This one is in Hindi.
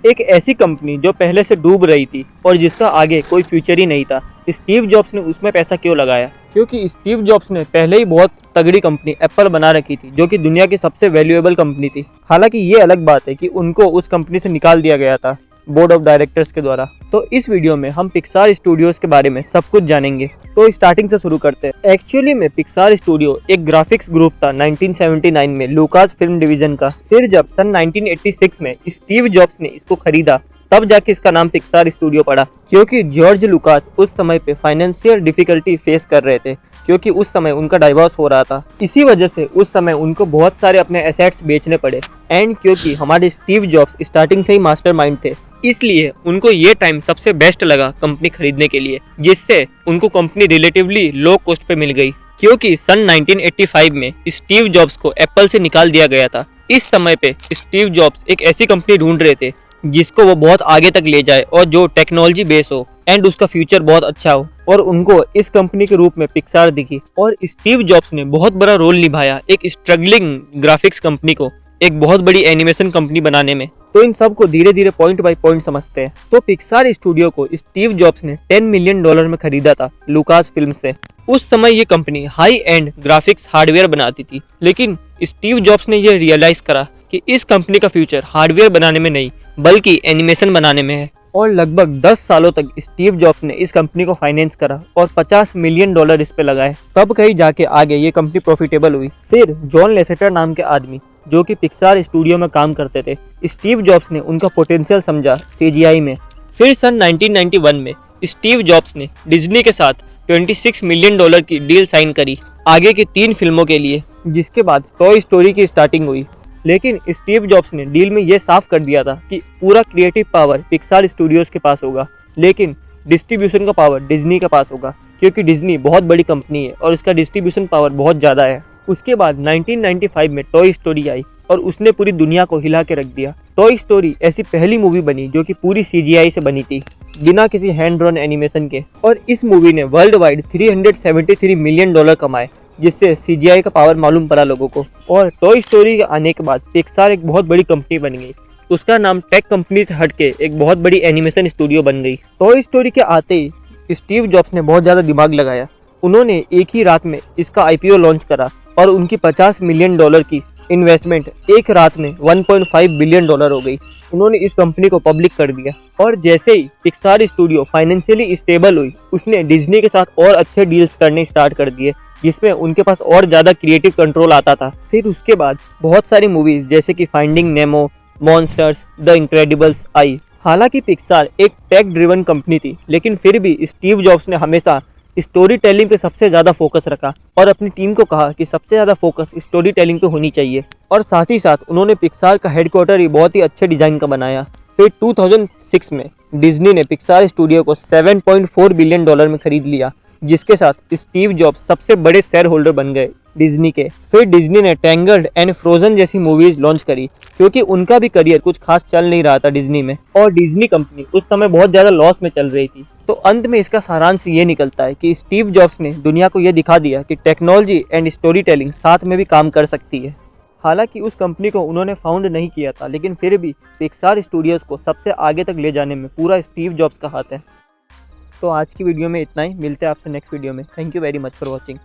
एक ऐसी कंपनी जो पहले से डूब रही थी और जिसका आगे कोई फ्यूचर ही नहीं था, स्टीव जॉब्स ने उसमें पैसा क्यों लगाया? क्योंकि स्टीव जॉब्स ने पहले ही बहुत तगड़ी कंपनी एप्पल बना रखी थी, जो कि दुनिया की सबसे वैल्यूएबल कंपनी थी। हालांकि ये अलग बात है कि उनको उस कंपनी से निकाल दिया गया था बोर्ड ऑफ डायरेक्टर्स के द्वारा। तो इस वीडियो में हम पिक्सार स्टूडियोज के बारे में सब कुछ जानेंगे। तो स्टार्टिंग से शुरू करते हैं। एक्चुअली में पिक्सार स्टूडियो एक ग्राफिक्स ग्रुप था 1979 में लुकास फिल्म डिवीजन का। फिर जब सन 1986 में स्टीव जॉब्स ने इसको खरीदा, तब जाके इसका नाम पिक्सार स्टूडियो पड़ा। क्योंकि जॉर्ज लुकास उस समय पे फाइनेंशियल डिफिकल्टी फेस कर रहे थे, क्योंकि उस समय उनका डाइवोर्स हो रहा था। इसी वजह से उस समय उनको बहुत सारे अपने एसेट्स बेचने पड़े। एंड क्योंकि हमारे स्टीव जॉब्स स्टार्टिंग से ही मास्टरमाइंड थे, इसलिए उनको ये टाइम सबसे बेस्ट लगा कंपनी खरीदने के लिए, जिससे उनको कंपनी रिलेटिवली लो कॉस्ट पे मिल गई। क्योंकि सन 1985 में स्टीव जॉब्स को एप्पल से निकाल दिया गया था। इस समय पे स्टीव जॉब्स एक ऐसी कंपनी ढूंढ रहे थे जिसको वो बहुत आगे तक ले जाए और जो टेक्नोलॉजी बेस हो एंड उसका फ्यूचर बहुत अच्छा हो, और उनको इस कंपनी के रूप में पिक्सार दिखी। और स्टीव जॉब्स ने बहुत बड़ा रोल निभाया एक स्ट्रगलिंग ग्राफिक्स कंपनी को एक बहुत बड़ी एनिमेशन कंपनी बनाने में। तो इन सब को धीरे धीरे पॉइंट बाय पॉइंट समझते हैं। तो पिक्सार स्टूडियो को स्टीव जॉब्स ने $10 मिलियन में खरीदा था लुकास फिल्म से। उस समय ये company high and graphics hardware बनाती थी, लेकिन स्टीव जॉब्स ने ये रियलाइज करा कि इस कंपनी का फ्यूचर हार्डवेयर बनाने में नहीं बल्कि एनिमेशन बनाने में है। और लगभग 10 सालों तक स्टीव जॉब्स ने इस कंपनी को फाइनेंस करा और $50 मिलियन इस पे लगाए। तब कहीं जाके आगे ये कंपनी प्रॉफिटेबल हुई। फिर जॉन लेसेटर नाम के आदमी, जो कि पिक्सार स्टूडियो में काम करते थे, स्टीव जॉब्स ने उनका पोटेंशियल समझा CGI में। फिर सन 1991 में स्टीव जॉब्स ने डिज्नी के साथ $26 मिलियन की डील साइन करी आगे की 3 फिल्मों के लिए, जिसके बाद टॉय स्टोरी की स्टार्टिंग हुई। लेकिन स्टीव जॉब्स ने डील में ये साफ कर दिया था कि पूरा क्रिएटिव पावर पिक्सार स्टूडियोज के पास होगा, लेकिन डिस्ट्रीब्यूशन का पावर डिज्नी के पास होगा, क्योंकि डिज्नी बहुत बड़ी कंपनी है और इसका डिस्ट्रीब्यूशन पावर बहुत ज़्यादा है। उसके बाद 1995 में टॉय स्टोरी आई और उसने पूरी दुनिया को हिला के रख दिया। टॉय स्टोरी ऐसी पहली मूवी बनी जो कि पूरी CGI से बनी थी, बिना किसी हैंड ड्रॉन एनिमेशन के। और इस मूवी ने वर्ल्ड वाइड $373 मिलियन कमाए, जिससे CGI का पावर मालूम पड़ा लोगों को। और टॉय स्टोरी के आने के बाद पिक्सार एक बहुत बड़ी कंपनी बन गई। उसका नाम टेक कंपनी से हटके एक बहुत बड़ी एनिमेशन स्टूडियो बन गई। टॉय स्टोरी के आते ही स्टीव जॉब्स ने बहुत ज़्यादा दिमाग लगाया। उन्होंने एक ही रात में इसका IPO लॉन्च करा और उनकी $50 मिलियन की इन्वेस्टमेंट एक रात में $1.5 बिलियन हो गई। उन्होंने इस कंपनी को पब्लिक कर दिया। और जैसे ही पिक्सार स्टूडियो फाइनेंशियली स्टेबल हुई, उसने डिज्नी के साथ और अच्छे डील्स करने स्टार्ट कर दिए, जिसमें उनके पास और ज़्यादा क्रिएटिव कंट्रोल आता था। फिर उसके बाद बहुत सारी मूवीज जैसे कि finding Nemo, monsters, the Incredibles आई। हालांकि पिक्सार एक टेक ड्रिवन कंपनी थी, लेकिन फिर भी स्टीव जॉब्स ने हमेशा स्टोरी टेलिंग पे सबसे ज़्यादा फोकस रखा और अपनी टीम को कहा कि सबसे ज़्यादा फोकस स्टोरी टेलिंग पे होनी चाहिए। और साथ ही साथ उन्होंने पिक्सार का हेडक्वार्टर ही बहुत ही अच्छे डिज़ाइन का बनाया। फिर 2006 में डिज्नी ने पिक्सार स्टूडियो को $7.4 बिलियन में खरीद लिया, जिसके साथ स्टीव जॉब्स सबसे बड़े शेयर होल्डर बन गए डिज्नी के। फिर डिज्नी ने टैंगल्ड एंड फ्रोजन जैसी मूवीज लॉन्च करी, क्योंकि उनका भी करियर कुछ खास चल नहीं रहा था डिज्नी में, और डिज्नी कंपनी उस समय बहुत ज़्यादा लॉस में चल रही थी। तो अंत में इसका सारांश ये निकलता है कि स्टीव जॉब्स ने दुनिया को ये दिखा दिया कि टेक्नोलॉजी एंड स्टोरी टेलिंग साथ में भी काम कर सकती है। हालांकि उस कंपनी को उन्होंने फाउंड नहीं किया था, लेकिन फिर भी पिक्सार स्टूडियोज को सबसे आगे तक ले जाने में पूरा स्टीव जॉब्स का हाथ है। तो आज की वीडियो में इतना ही। मिलते हैं आपसे नेक्स्ट वीडियो में। Thank you very much for watching.